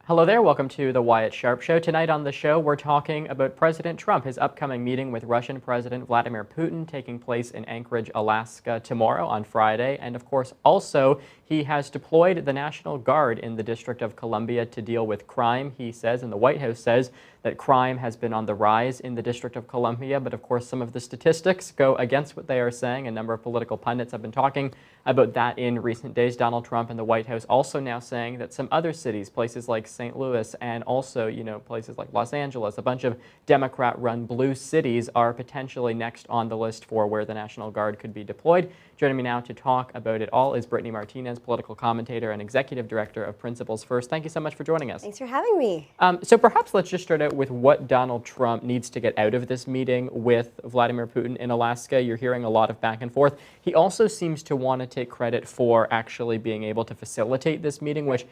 Hello there, welcome to the Wyatt Sharp Show. Tonight on the show, we're talking about President Trump, his upcoming meeting with Russian President Vladimir Putin taking place in Anchorage, Alaska tomorrow on Friday. And of course, also, he has deployed the National Guard in the District of Columbia to deal with crime. He says, and the White House says, that crime has been on the rise in the District of Columbia. But of course, some of the statistics go against what they are saying. A number of political pundits have been talking about that in recent days. Donald Trump and the White House also now saying that some other cities, places like St. Louis and also, places like Los Angeles, a bunch of Democrat-run blue cities are potentially next on the list for where the National Guard could be deployed. Joining me now to talk about it all is Brittany Martinez, political commentator and executive director of Principles First. Thank you so much for joining us. Thanks for having me. So perhaps let's just start out with what Donald Trump needs to get out of this meeting with Vladimir Putin in Alaska. You're hearing a lot of back and forth. He also seems to want to take credit for actually being able to facilitate this meeting, which,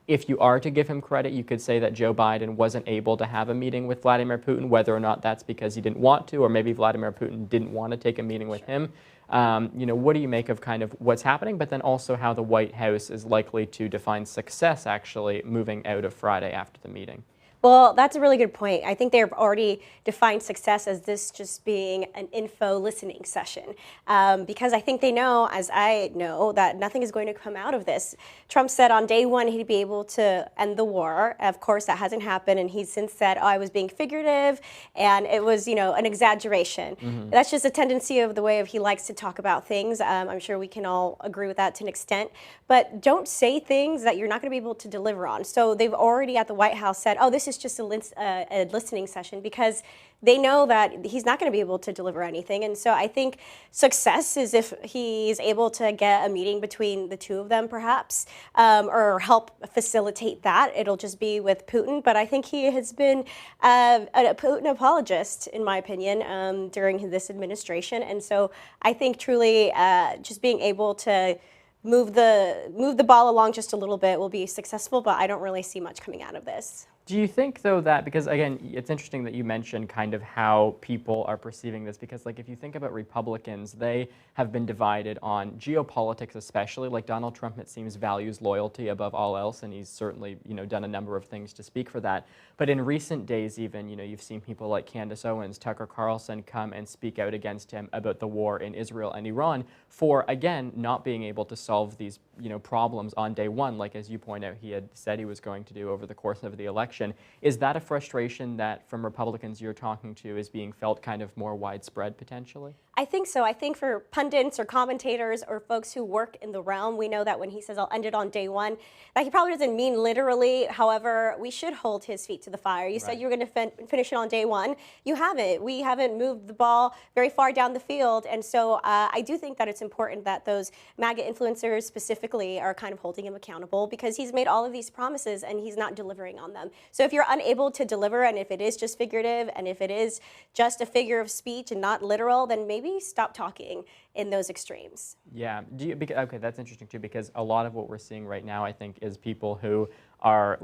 if you are to give him credit, you could say that Joe Biden wasn't able to have a meeting with Vladimir Putin, whether or not that's because he didn't want to, or maybe Vladimir Putin didn't want to take a meeting with him. What do you make of kind of what's happening, but then also how the White House is likely to define success actually moving out of Friday after the meeting? Well, that's a really good point. I think they've already defined success as this just being an info listening session, because I think they know, as I know, that nothing is going to come out of this. Trump said on day one he'd be able to end the war. Of course, that hasn't happened, and he's since said, I was being figurative, and it was, an exaggeration. Mm-hmm. That's just a tendency of the way he likes to talk about things. I'm sure we can all agree with that to an extent, but don't say things that you're not going to be able to deliver on. So they've already at the White House said, oh, this is just a listening session, because they know that he's not going to be able to deliver anything. And so I think success is if he's able to get a meeting between the two of them, perhaps, or help facilitate that. It'll just be with Putin. But I think he has been a Putin apologist, in my opinion, during this administration. And so I think truly just being able to move the ball along just a little bit will be successful, but I don't really see much coming out of this. Do you think, though, that, because, again, it's interesting that you mentioned kind of how people are perceiving this, because, if you think about Republicans, they have been divided on geopolitics especially. Like, Donald Trump, it seems, values loyalty above all else, and he's certainly, done a number of things to speak for that. But in recent days, even, you've seen people like Candace Owens, Tucker Carlson come and speak out against him about the war in Israel and Iran for, again, not being able to solve these, problems on day one, like, as you point out, he had said he was going to do over the course of the election. Is that a frustration that from Republicans you're talking to is being felt kind of more widespread potentially? I think so. I think for pundits or commentators or folks who work in the realm, we know that when he says, I'll end it on day one, that he probably doesn't mean literally. However, we should hold his feet to the fire. You said you were going to finish it on day one. You haven't. We haven't moved the ball very far down the field. And so I do think that it's important that those MAGA influencers specifically are kind of holding him accountable, because he's made all of these promises and he's not delivering on them. So if you're unable to deliver, and if it is just figurative, and if it is just a figure of speech and not literal, then maybe stop talking in those extremes. Yeah. Okay, that's interesting too, because a lot of what we're seeing right now, I think, is people who are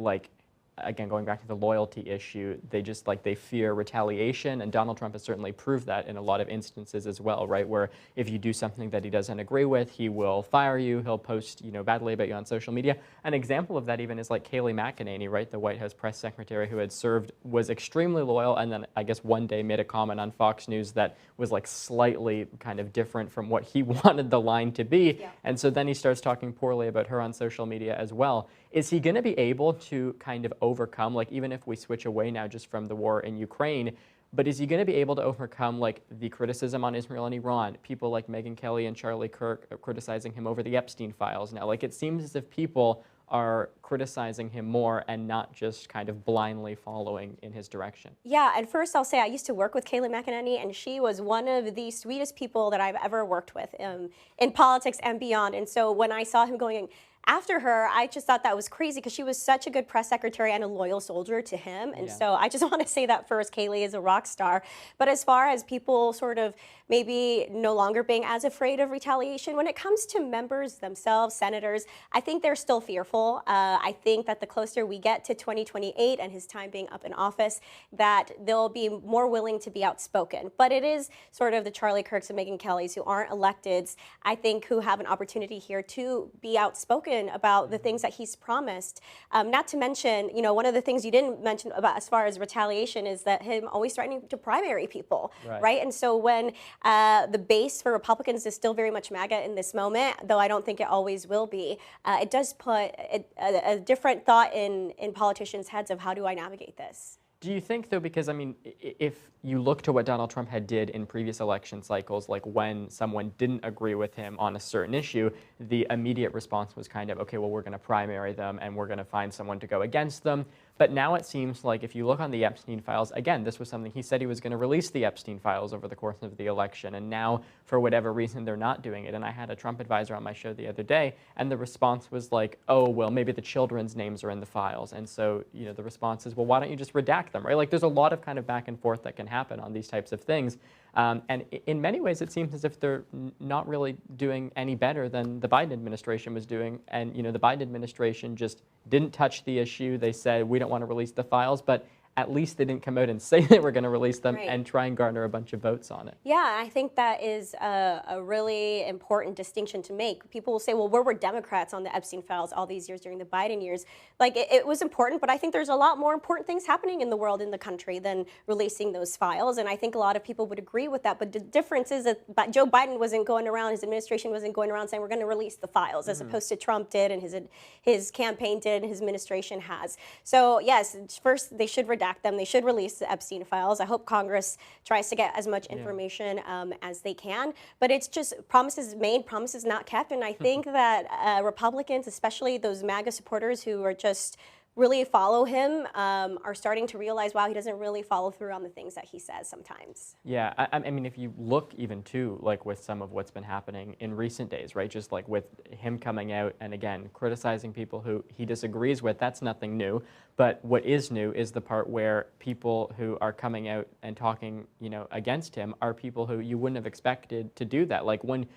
again, going back to the loyalty issue, they fear retaliation, and Donald Trump has certainly proved that in a lot of instances as well, right? Where if you do something that he doesn't agree with, he will fire you, he'll post, badly about you on social media. An example of that even is like Kayleigh McEnany, right? The White House press secretary who had served, was extremely loyal, and then I guess one day made a comment on Fox News that was slightly kind of different from what he wanted the line to be. Yeah. And so then he starts talking poorly about her on social media as well. Is he going to be able to kind of overcome, even if we switch away now just from the war in Ukraine, but is he going to be able to overcome the criticism on Israel and Iran, people like Megyn Kelly and Charlie Kirk criticizing him over the Epstein files now? It seems as if people are criticizing him more and not just kind of blindly following in his direction. Yeah, and first I'll say I used to work with Kayleigh McEnany, and she was one of the sweetest people that I've ever worked with in politics and beyond. And so when I saw him going after her, I just thought that was crazy, because she was such a good press secretary and a loyal soldier to him. And so I just want to say that first, Kayleigh is a rock star. But as far as people sort of maybe no longer being as afraid of retaliation, when it comes to members themselves, senators, I think they're still fearful. I think that the closer we get to 2028 and his time being up in office, that they'll be more willing to be outspoken. But it is sort of the Charlie Kirks and Megyn Kellys who aren't electeds, I think, who have an opportunity here to be outspoken spoken about the things that he's promised. Not to mention, one of the things you didn't mention about as far as retaliation is that him always threatening to primary people, right? And so when the base for Republicans is still very much MAGA in this moment, though I don't think it always will be, it does put a different thought in politicians' heads of how do I navigate this. Do you think, though, because, I mean, if you look to what Donald Trump had did in previous election cycles, like when someone didn't agree with him on a certain issue, the immediate response was kind of, okay, well, we're going to primary them and we're going to find someone to go against them. But now it seems like if you look on the Epstein files, again, this was something he said he was going to release the Epstein files over the course of the election. And now, for whatever reason, they're not doing it. And I had a Trump advisor on my show the other day, and the response was like, oh, well, maybe the children's names are in the files. And so, the response is, well, why don't you just redact them, right? Like, there's a lot of kind of back and forth that can happen on these types of things. And in many ways, it seems as if they're not really doing any better than the Biden administration was doing. And, the Biden administration just didn't touch the issue. They said, we don't want to release the files, but at least they didn't come out and say they were going to release them and try and garner a bunch of votes on it. Yeah, I think that is a really important distinction to make. People will say, well, where were Democrats on the Epstein files all these years during the Biden years? Like, it was important, but I think there's a lot more important things happening in the world, in the country, than releasing those files. And I think a lot of people would agree with that. But the difference is that Joe Biden wasn't going around, his administration wasn't going around saying, we're going to release the files, as opposed to Trump did, and his campaign did, and his administration has. So, yes, first, they should redact them. They should release the Epstein files. I hope Congress tries to get as much information as they can. But it's just promises made, promises not kept. And I think that Republicans, especially those MAGA supporters who are just really follow him, are starting to realize, wow, he doesn't really follow through on the things that he says sometimes. Yeah, I mean, if you look even too, like with some of what's been happening in recent days, right, just like with him coming out and again, criticizing people who he disagrees with, that's nothing new. But what is new is the part where people who are coming out and talking, against him are people who you wouldn't have expected to do that. Like when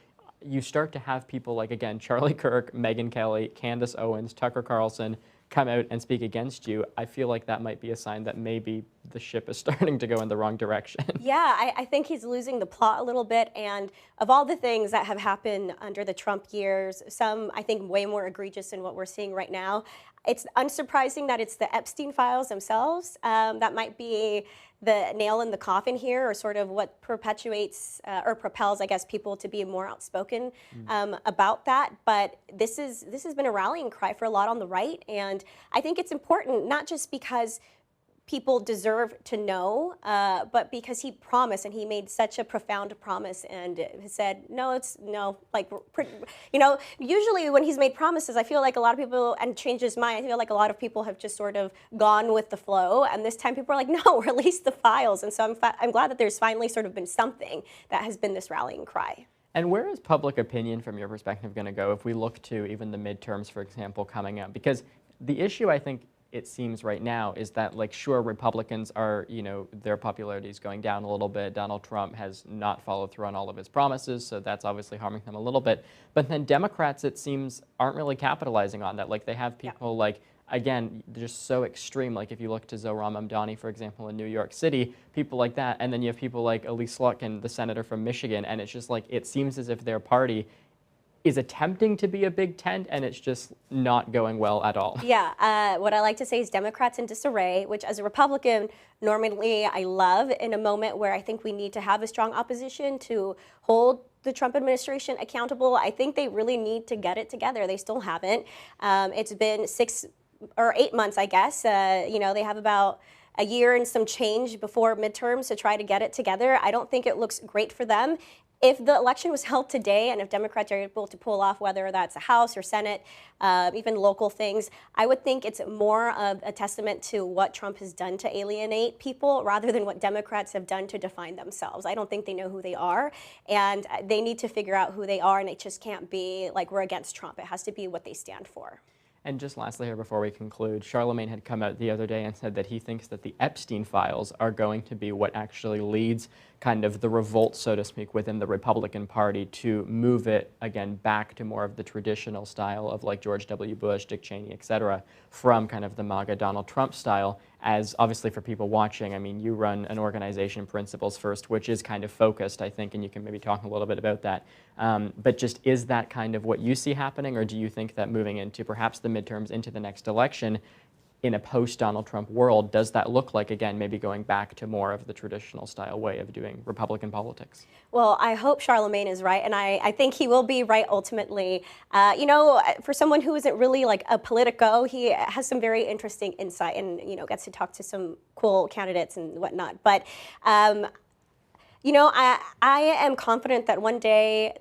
you start to have people like, again, Charlie Kirk, Megyn Kelly, Candace Owens, Tucker Carlson, come out and speak against you, I feel like that might be a sign that maybe the ship is starting to go in the wrong direction. Yeah, I think he's losing the plot a little bit. And of all the things that have happened under the Trump years, some I think way more egregious than what we're seeing right now. It's unsurprising that it's the Epstein files themselves that might be the nail in the coffin here, or sort of what perpetuates or propels, I guess, people to be more outspoken about that. But this has been a rallying cry for a lot on the right, and I think it's important, not just because people deserve to know, but because he promised, and he made such a profound promise and said, usually when he's made promises, I feel like a lot of people, and changed his mind, I feel like a lot of people have just sort of gone with the flow, and this time people are like, no, release the files. And so I'm glad that there's finally sort of been something that has been this rallying cry. And where is public opinion, from your perspective, going to go if we look to even the midterms, for example, coming up? Because the issue, I think, it seems right now is that, like, sure, Republicans are, their popularity is going down a little bit. Donald Trump has not followed through on all of his promises, so that's obviously harming them a little bit. But then Democrats, it seems, aren't really capitalizing on that. Like, they have people like, again, they're just so extreme. Like, if you look to Zohran Mamdani, for example, in New York City, people like that. And then you have people like Elise Slotkin, the senator from Michigan, and it's just like, it seems as if their party is attempting to be a big tent, and it's just not going well at all. Yeah, what I like to say is Democrats in disarray, which as a Republican, normally I love in a moment where I think we need to have a strong opposition to hold the Trump administration accountable. I think they really need to get it together. They still haven't. It's been 6 or 8 months, I guess. They have about a year and some change before midterms to try to get it together. I don't think it looks great for them. If the election was held today, and if Democrats are able to pull off, whether that's a House or Senate, even local things, I would think it's more of a testament to what Trump has done to alienate people rather than what Democrats have done to define themselves. I don't think they know who they are, and they need to figure out who they are, and it just can't be like we're against Trump. It has to be what they stand for. And just lastly here before we conclude, Charlemagne had come out the other day and said that he thinks that the Epstein files are going to be what actually leads kind of the revolt, so to speak, within the Republican Party to move it, again, back to more of the traditional style of like George W. Bush, Dick Cheney, et cetera, from kind of the MAGA Donald Trump style. as obviously for people watching, I mean, you run an organization, Principles First, which is kind of focused, I think, and you can maybe talk a little bit about that. But just is that kind of what you see happening, or do you think that moving into perhaps the midterms, into the next election, in a post-Donald Trump world, does that look like, again, maybe going back to more of the traditional style way of doing Republican politics? Well, I hope Charlemagne is right, and I think he will be right ultimately. For someone who isn't really like a politico, he has some very interesting insight and, gets to talk to some cool candidates and whatnot. But I am confident that one day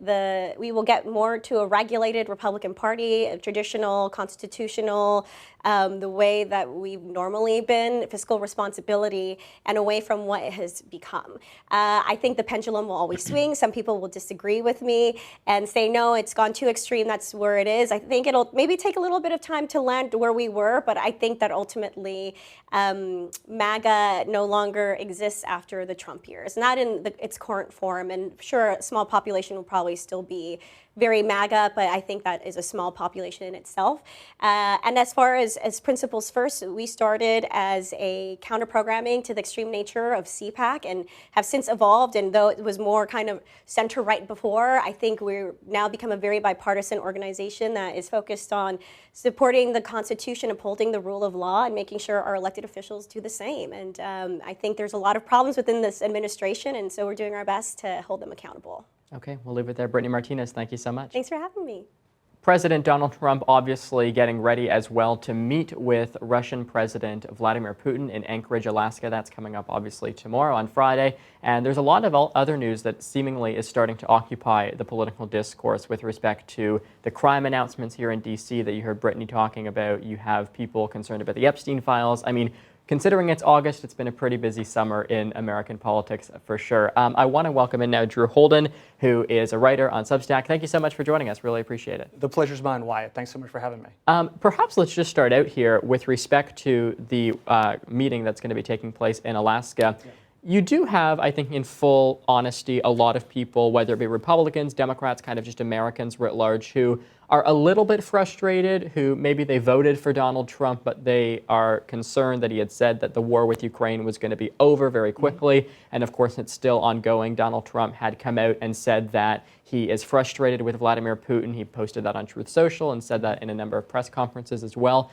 we will get more to a regulated Republican Party, a traditional, constitutional, the way that we've normally been, fiscal responsibility, and away from what it has become. I think the pendulum will always swing. Some people will disagree with me and say, no, it's gone too extreme, that's where it is. I think it'll maybe take a little bit of time to land where we were, but I think that ultimately MAGA no longer exists after the Trump years, not in its current form. And sure, a small population will probably still be very MAGA, but I think that is a small population in itself. And as far as Principles First, we started as a counter-programming to the extreme nature of CPAC and have since evolved. And though it was more kind of center-right before, I think we're now become a very bipartisan organization that is focused on supporting the Constitution, upholding the rule of law, and making sure our elected officials do the same. And I think there's a lot of problems within this administration, and so we're doing our best to hold them accountable. Okay, we'll leave it there. Brittany Martinez, thank you so much. Thanks for having me. President Donald Trump obviously getting ready as well to meet with Russian President Vladimir Putin in Anchorage, Alaska. That's coming up obviously tomorrow on Friday. And there's a lot of other news that seemingly is starting to occupy the political discourse with respect to the crime announcements here in D.C. that you heard Brittany talking about. You have people concerned about the Epstein files. I mean, considering it's August, it's been a pretty busy summer in American politics for sure. I want to welcome in now Drew Holden, who is a writer on Substack. Thank you so much for joining us. Really appreciate it. The pleasure's mine, Wyatt. Thanks so much for having me. Perhaps let's just start out here with respect to the meeting that's going to be taking place in Alaska. Yeah. You do have, I think, in full honesty, a lot of people, whether it be Republicans, Democrats, kind of just Americans writ large, who are a little bit frustrated, who maybe they voted for Donald Trump, but they are concerned that he had said that the war with Ukraine was going to be over very quickly. Mm-hmm. And of course, it's still ongoing. Donald Trump had come out and said that he is frustrated with Vladimir Putin. He posted that on Truth Social and said that in a number of press conferences as well.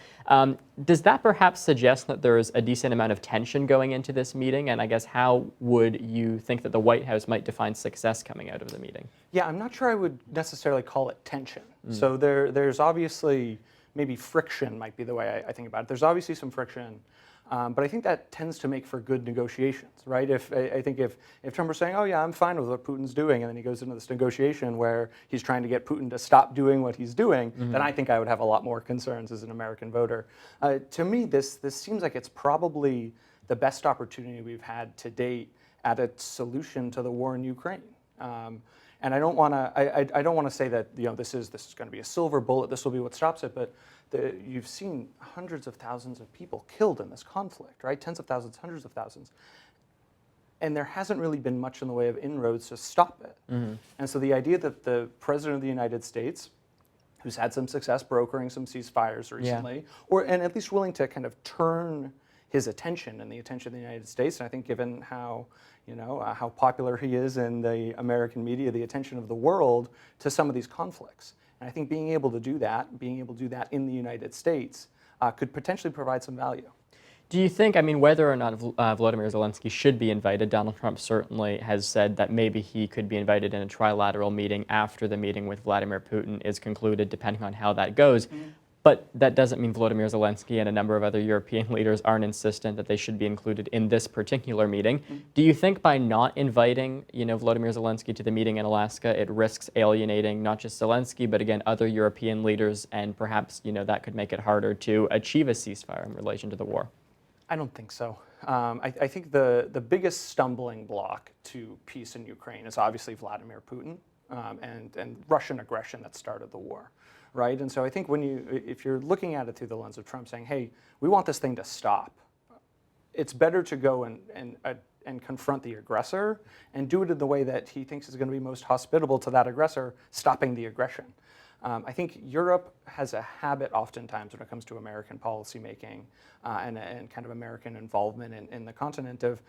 Does that perhaps suggest that there's a decent amount of tension going into this meeting? And I guess how would you think that the White House might define success coming out of the meeting? Yeah, I'm not sure I would necessarily call it tension. Mm. So there's obviously, maybe friction might be the way I think about it. There's obviously some friction. But I think that tends to make for good negotiations, right? I think if Trump were saying, oh yeah, I'm fine with what Putin's doing, and then he goes into this negotiation where he's trying to get Putin to stop doing what he's doing, mm-hmm. then I think I would have a lot more concerns as an American voter. To me, this seems like it's probably the best opportunity we've had to date at a solution to the war in Ukraine. And I don't want to say that this is going to be a silver bullet. This will be what stops it. But you've seen hundreds of thousands of people killed in this conflict, right? Tens of thousands, hundreds of thousands, and there hasn't really been much in the way of inroads to stop it. Mm-hmm. And so the idea that the President of the United States, who's had some success brokering some ceasefires recently, and at least willing to kind of turn his attention and the attention of the United States, and I think given how how popular he is in the American media, the attention of the world to some of these conflicts. And I think being able to do that in the United States could potentially provide some value. Do you think, whether or not Volodymyr Zelensky should be invited, Donald Trump certainly has said that maybe he could be invited in a trilateral meeting after the meeting with Vladimir Putin is concluded, depending on how that goes. Mm-hmm. But that doesn't mean Volodymyr Zelensky and a number of other European leaders aren't insistent that they should be included in this particular meeting. Mm-hmm. Do you think by not inviting, Volodymyr Zelensky to the meeting in Alaska, it risks alienating not just Zelensky, but again, other European leaders, and perhaps, that could make it harder to achieve a ceasefire in relation to the war? I don't think so. I think the biggest stumbling block to peace in Ukraine is obviously Vladimir Putin and Russian aggression that started the war. Right, and so I think if you're looking at it through the lens of Trump saying, "Hey, we want this thing to stop," it's better to go and confront the aggressor and do it in the way that he thinks is going to be most hospitable to that aggressor, stopping the aggression. I think Europe has a habit oftentimes when it comes to American policymaking and kind of American involvement in the continent of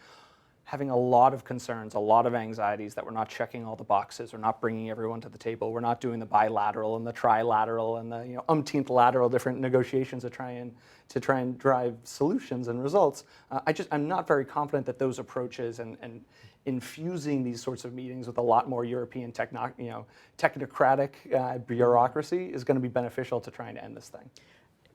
having a lot of concerns, a lot of anxieties that we're not checking all the boxes, we're not bringing everyone to the table, we're not doing the bilateral and the trilateral and the umpteenth lateral different negotiations to try and drive solutions and results. I'm not very confident that those approaches and infusing these sorts of meetings with a lot more European technocratic bureaucracy is going to be beneficial to trying to end this thing.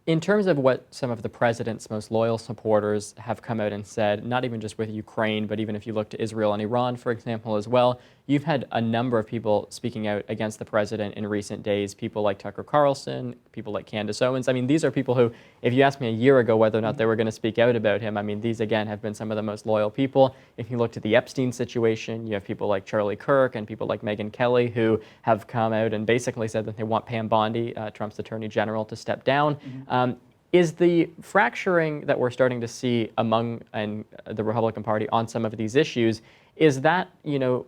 In terms of what some of the president's most loyal supporters have come out and said, not even just with Ukraine, but even if you look to Israel and Iran, for example, as well, you've had a number of people speaking out against the president in recent days, people like Tucker Carlson, people like Candace Owens. I mean, these are people who, if you asked me a year ago whether or not they were going to speak out about him, I mean, these, again, have been some of the most loyal people. If you look to the Epstein situation, you have people like Charlie Kirk and people like Megyn Kelly who have come out and basically said that they want Pam Bondi, Trump's attorney general, to step down. Is the fracturing that we're starting to see among the Republican Party on some of these issues, is that,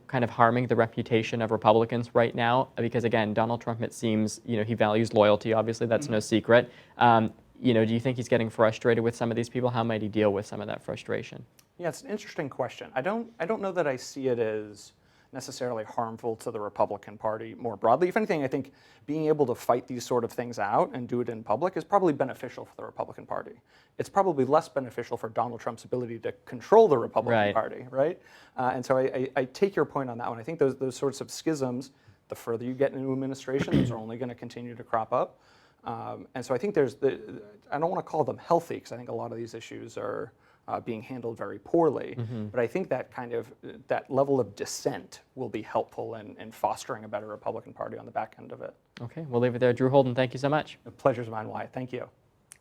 kind of harming the reputation of Republicans right now? Because again, Donald Trump, it seems, he values loyalty, obviously, that's no secret. Do you think he's getting frustrated with some of these people? How might he deal with some of that frustration? Yeah, it's an interesting question. I don't know that I see it as necessarily harmful to the Republican Party more broadly. If anything, I think being able to fight these sort of things out and do it in public is probably beneficial for the Republican Party. It's probably less beneficial for Donald Trump's ability to control the Republican Party, right? And so I take your point on that one. I think those sorts of schisms, the further you get into administration, those are only going to continue to crop up. And so I think I don't want to call them healthy, because I think a lot of these issues are being handled very poorly. But I think that level of dissent will be helpful in fostering a better Republican Party on the back end of it. Okay, we'll leave it there. Drew Holden, thank you so much. The pleasure's mine, Wyatt. Thank you.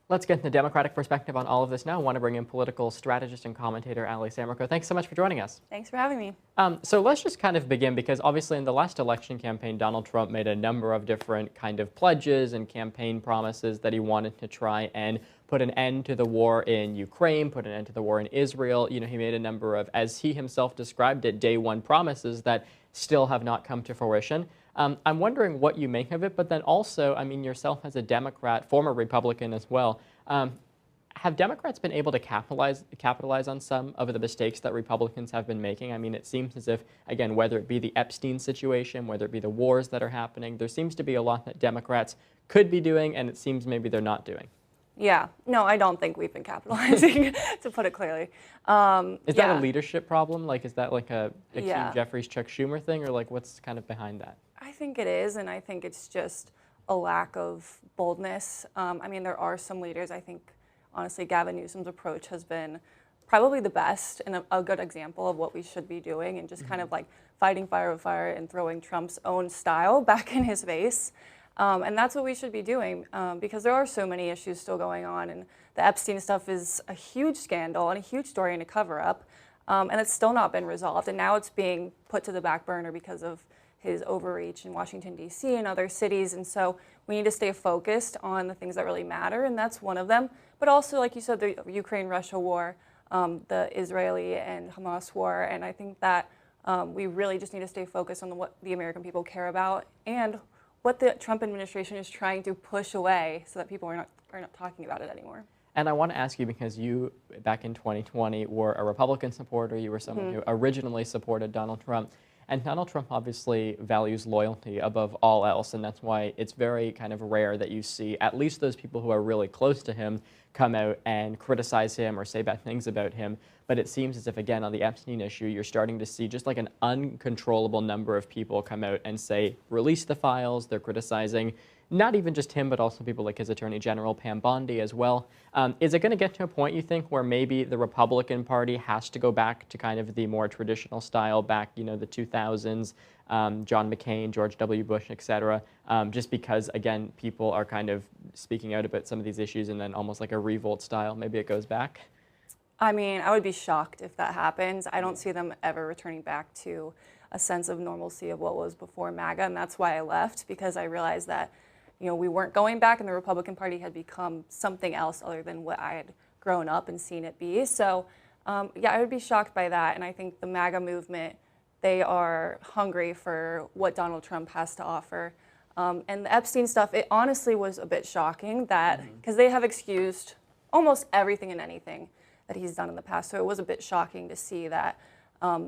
Let's get the Democratic perspective on all of this now. I want to bring in political strategist and commentator Ali Samarco. Thanks so much for joining us. Thanks for having me. So let's just kind of begin, because obviously in the last election campaign, Donald Trump made a number of different kind of pledges and campaign promises that he wanted to try and put an end to the war in Ukraine, put an end to the war in Israel. He made a number of, as he himself described it, day one promises that still have not come to fruition. I'm wondering what you make of it, but then also, I mean, yourself as a Democrat, former Republican as well, have Democrats been able to capitalize on some of the mistakes that Republicans have been making? I mean, it seems as if, again, whether it be the Epstein situation, whether it be the wars that are happening, there seems to be a lot that Democrats could be doing, and it seems maybe they're not doing. Yeah, no, I don't think we've been capitalizing, to put it clearly. Is that a leadership problem? Like, is that like a Hakeem Jeffries, Chuck Schumer thing, or like what's kind of behind that? I think it is, and I think it's just a lack of boldness. I mean, there are some leaders. I think, honestly, Gavin Newsom's approach has been probably the best and a good example of what we should be doing, and just kind of like fighting fire with fire and throwing Trump's own style back in his face. And that's what we should be doing, because there are so many issues still going on, and the Epstein stuff is a huge scandal and a huge story and a cover-up, and it's still not been resolved. And now it's being put to the back burner because of his overreach in Washington, D.C. and other cities. And so we need to stay focused on the things that really matter, and that's one of them. But also, like you said, the Ukraine-Russia war, the Israeli and Hamas war, and I think that we really just need to stay focused on what the American people care about and what the Trump administration is trying to push away so that people are not talking about it anymore. And I want to ask you, because you, back in 2020, were a Republican supporter. You were someone who originally supported Donald Trump. And Donald Trump obviously values loyalty above all else, and that's why it's very kind of rare that you see at least those people who are really close to him come out and criticize him or say bad things about him. But it seems as if, again, on the Epstein issue, you're starting to see just like an uncontrollable number of people come out and say, release the files. They're criticizing not even just him, but also people like his Attorney General, Pam Bondi, as well. Is it going to get to a point, you think, where maybe the Republican Party has to go back to kind of the more traditional style back, the 2000s, John McCain, George W. Bush, et cetera, just because, again, people are kind of speaking out about some of these issues and then almost like a revolt style, maybe it goes back? I mean, I would be shocked if that happens. I don't see them ever returning back to a sense of normalcy of what was before MAGA, and that's why I left, because I realized that we weren't going back, and the Republican Party had become something else other than what I had grown up and seen it be. So, yeah, I would be shocked by that. And I think the MAGA movement, they are hungry for what Donald Trump has to offer. And the Epstein stuff, it honestly was a bit shocking that, because they have excused almost everything and anything that he's done in the past. So it was a bit shocking to see that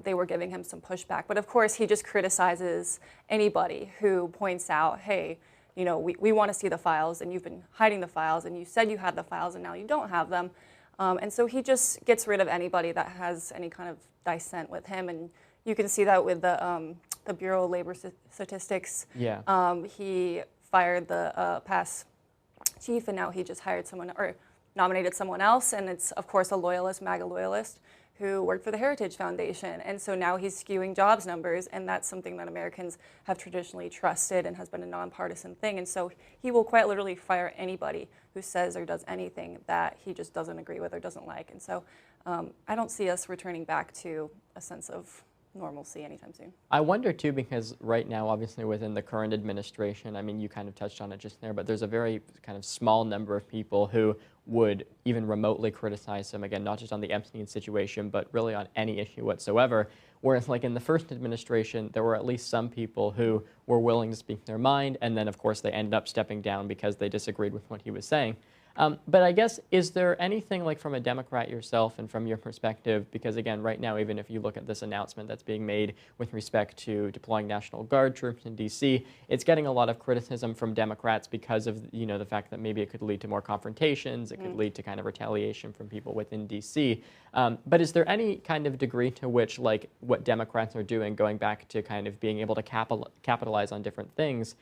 they were giving him some pushback. But of course, he just criticizes anybody who points out, hey, you know, we want to see the files, and you've been hiding the files, and you said you had the files, and now you don't have them. And so he just gets rid of anybody that has any kind of dissent with him. And you can see that with the Bureau of Labor Statistics. Yeah. He fired the past chief, and now he just hired someone, or nominated someone else. And it's, of course, a loyalist, MAGA loyalist, who worked for the Heritage Foundation. And so now he's skewing jobs numbers, and that's something that Americans have traditionally trusted and has been a nonpartisan thing. And so he will quite literally fire anybody who says or does anything that he just doesn't agree with or doesn't like. And so I don't see us returning back to a sense of normalcy anytime soon. I wonder too, because right now, obviously within the current administration, I mean, you kind of touched on it just there, but there's a very kind of small number of people who would even remotely criticize him, again, not just on the Epstein situation, but really on any issue whatsoever. Whereas like in the first administration, there were at least some people who were willing to speak their mind, and then of course they ended up stepping down because they disagreed with what he was saying. But I guess, is there anything, like from a Democrat yourself and from your perspective, because again, right now, even if you look at this announcement that's being made with respect to deploying National Guard troops in D.C., it's getting a lot of criticism from Democrats because of, you know, the fact that maybe it could lead to more confrontations, it could lead to kind of retaliation from people within D.C. But is there any kind of degree to which, like, what Democrats are doing, going back to kind of being able to capitalize on different things,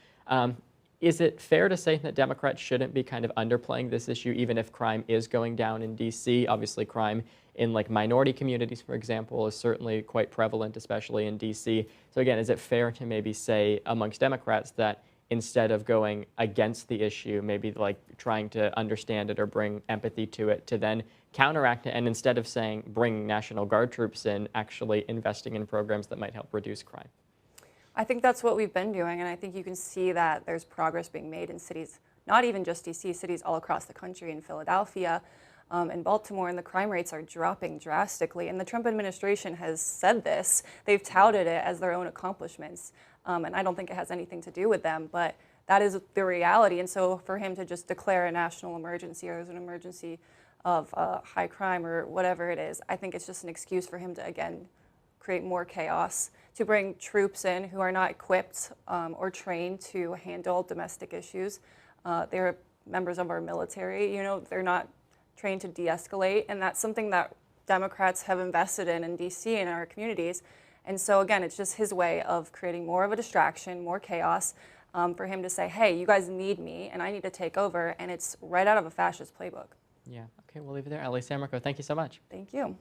is it fair to say that Democrats shouldn't be kind of underplaying this issue, even if crime is going down in D.C.? Obviously, crime in like minority communities, for example, is certainly quite prevalent, especially in D.C. So again, is it fair to maybe say amongst Democrats that instead of going against the issue, maybe like trying to understand it or bring empathy to it, to then counteract it, and instead of saying bring National Guard troops in, actually investing in programs that might help reduce crime? I think that's what we've been doing, and I think you can see that there's progress being made in cities, not even just DC, cities all across the country, in Philadelphia and Baltimore, and the crime rates are dropping drastically. And the Trump administration has said this. They've touted it as their own accomplishments, and I don't think it has anything to do with them, but that is the reality. And so for him to just declare a national emergency, or as an emergency of high crime or whatever it is, I think it's just an excuse for him to, again, create more chaos, to bring troops in who are not equipped or trained to handle domestic issues. They're members of our military, you know, they're not trained to de-escalate, and that's something that Democrats have invested in DC and our communities. And so again, it's just his way of creating more of a distraction, more chaos, for him to say, hey, you guys need me and I need to take over, and it's right out of a fascist playbook. Yeah, okay, we'll leave it there. Ellie Samrico, thank you so much. Thank you.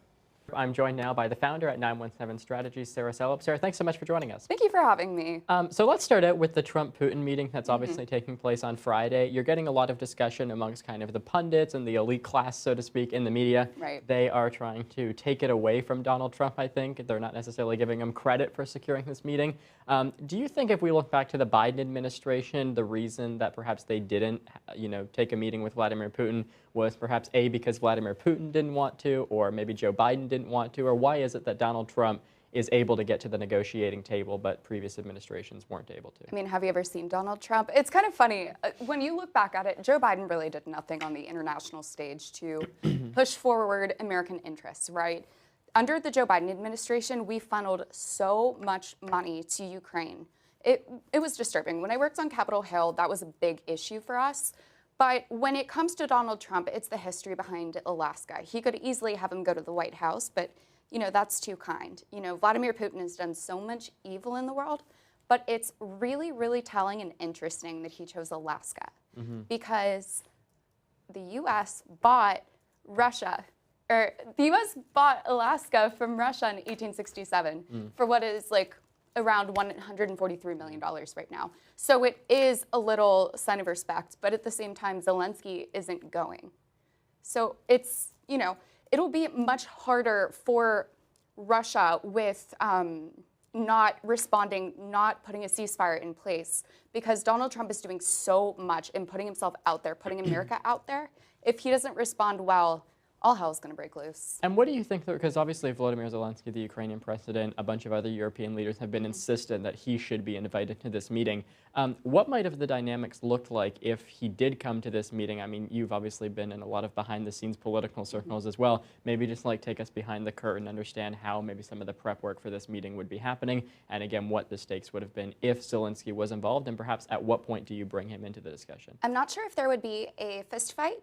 I'm joined now by the founder at 917 Strategies, Sarah Selup. Sarah, thanks so much for joining us. Thank you for having me. So let's start out with the Trump-Putin meeting that's obviously taking place on Friday. You're getting a lot of discussion amongst kind of the pundits and the elite class, so to speak, in the media. Right. They are trying to take it away from Donald Trump, I think. They're not necessarily giving him credit for securing this meeting. Do you think, if we look back to the Biden administration, the reason that perhaps they didn't, take a meeting with Vladimir Putin was perhaps A, because Vladimir Putin didn't want to, or maybe Joe Biden didn't want to, or why is it that Donald Trump is able to get to the negotiating table, but previous administrations weren't able to? I mean, have you ever seen Donald Trump? It's kind of funny. When you look back at it, Joe Biden really did nothing on the international stage to push forward American interests, right? Under the Joe Biden administration, we funneled so much money to Ukraine. It was disturbing. When I worked on Capitol Hill, that was a big issue for us. But when it comes to Donald Trump, it's the history behind Alaska. He could easily have him go to the White House, but that's too kind. Vladimir Putin has done so much evil in the world, but it's really, really telling and interesting that he chose Alaska because the U.S. bought Alaska from Russia in 1867 for what is like around $143 million right now. So it is a little sign of respect, but at the same time, Zalinsky isn't going. So it's, it'll be much harder for Russia with not responding, not putting a ceasefire in place, because Donald Trump is doing so much and putting himself out there, putting America out there. If he doesn't respond well, all hell's going to break loose. And what do you think, because obviously Volodymyr Zelensky, the Ukrainian president, a bunch of other European leaders have been insistent that he should be invited to this meeting. What might have the dynamics looked like if he did come to this meeting? I mean, you've obviously been in a lot of behind-the-scenes political circles as well. Maybe just like take us behind the curtain, understand how maybe some of the prep work for this meeting would be happening, and again, what the stakes would have been if Zelensky was involved, and perhaps at what point do you bring him into the discussion? I'm not sure if there would be a fist fight,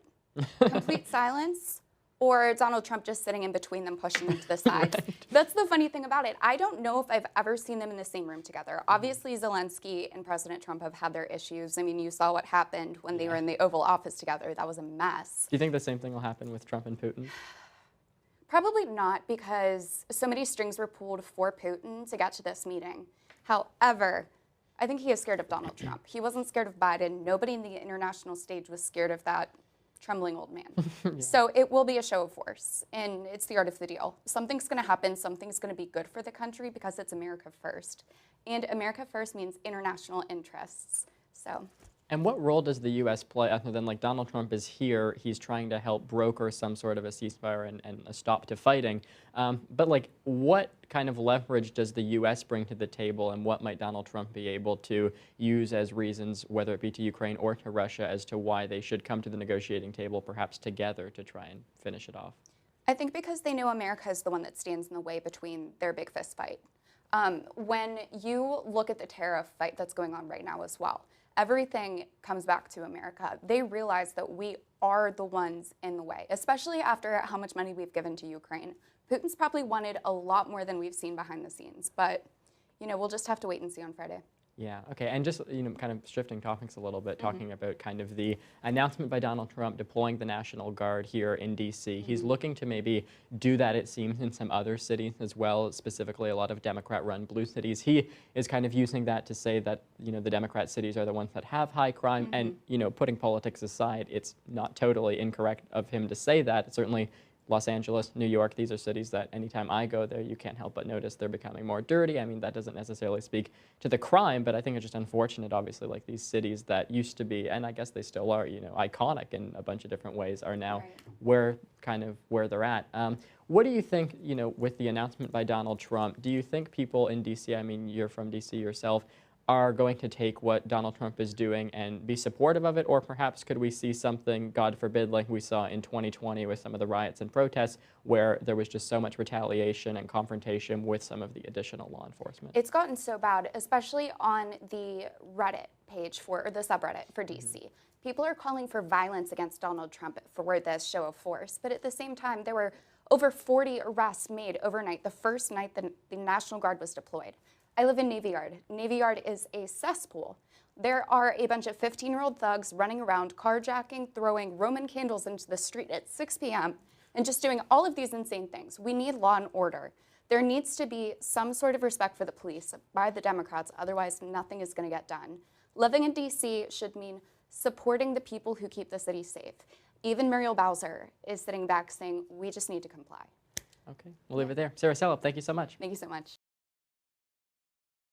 complete silence, or Donald Trump just sitting in between them, pushing them to the sides. Right. That's the funny thing about it. I don't know if I've ever seen them in the same room together. Obviously, Zelensky and President Trump have had their issues. I mean, you saw what happened when they were in the Oval Office together. That was a mess. Do you think the same thing will happen with Trump and Putin? Probably not, because so many strings were pulled for Putin to get to this meeting. However, I think he is scared of Donald Trump. He wasn't scared of Biden. Nobody in the international stage was scared of that trembling old man. Yeah. So it will be a show of force, and it's the art of the deal. Something's going to happen. Something's going to be good for the country because it's America first. And America first means international interests. So. And what role does the U.S. play other than, like, Donald Trump is here, he's trying to help broker some sort of a ceasefire and a stop to fighting, but, like, what kind of leverage does the U.S. bring to the table, and what might Donald Trump be able to use as reasons, whether it be to Ukraine or to Russia, as to why they should come to the negotiating table perhaps together to try and finish it off? I think because they know America is the one that stands in the way between their big fist fight. When you look at the tariff fight that's going on right now as well, everything comes back to America. They realize that we are the ones in the way, especially after how much money we've given to Ukraine. Putin's probably wanted a lot more than we've seen behind the scenes, but you know, we'll just have to wait and see on Friday. Yeah, okay, and just, you know, kind of shifting topics a little bit, talking about kind of the announcement by Donald Trump deploying the National Guard here in D.C. He's looking to maybe do that, it seems, in some other cities as well, specifically a lot of Democrat-run blue cities. He is kind of using that to say that, you know, the Democrat cities are the ones that have high crime, and, you know, putting politics aside, it's not totally incorrect of him to say that. Certainly, Los Angeles, New York, these are cities that anytime I go there, you can't help but notice they're becoming more dirty. I mean, that doesn't necessarily speak to the crime, but I think it's just unfortunate, obviously, like these cities that used to be, and I guess they still are, you know, iconic in a bunch of different ways, are now where they're at. What do you think, you know, with the announcement by Donald Trump, do you think people in D.C., I mean, you're from D.C. yourself, are going to take what Donald Trump is doing and be supportive of it, or perhaps could we see something, God forbid, like we saw in 2020 with some of the riots and protests, where there was just so much retaliation and confrontation with some of the additional law enforcement? It's gotten so bad, especially on the Reddit page or the subreddit for DC. People are calling for violence against Donald Trump for this show of force, but at the same time, there were over 40 arrests made overnight, the first night that the National Guard was deployed. I live in Navy Yard. Navy Yard is a cesspool. There are a bunch of 15-year-old thugs running around, carjacking, throwing Roman candles into the street at 6 p.m., and just doing all of these insane things. We need law and order. There needs to be some sort of respect for the police by the Democrats, otherwise nothing is going to get done. Living in D.C. should mean supporting the people who keep the city safe. Even Muriel Bowser is sitting back saying, we just need to comply. Okay, we'll leave it there. Sarah Sellup, thank you so much. Thank you so much.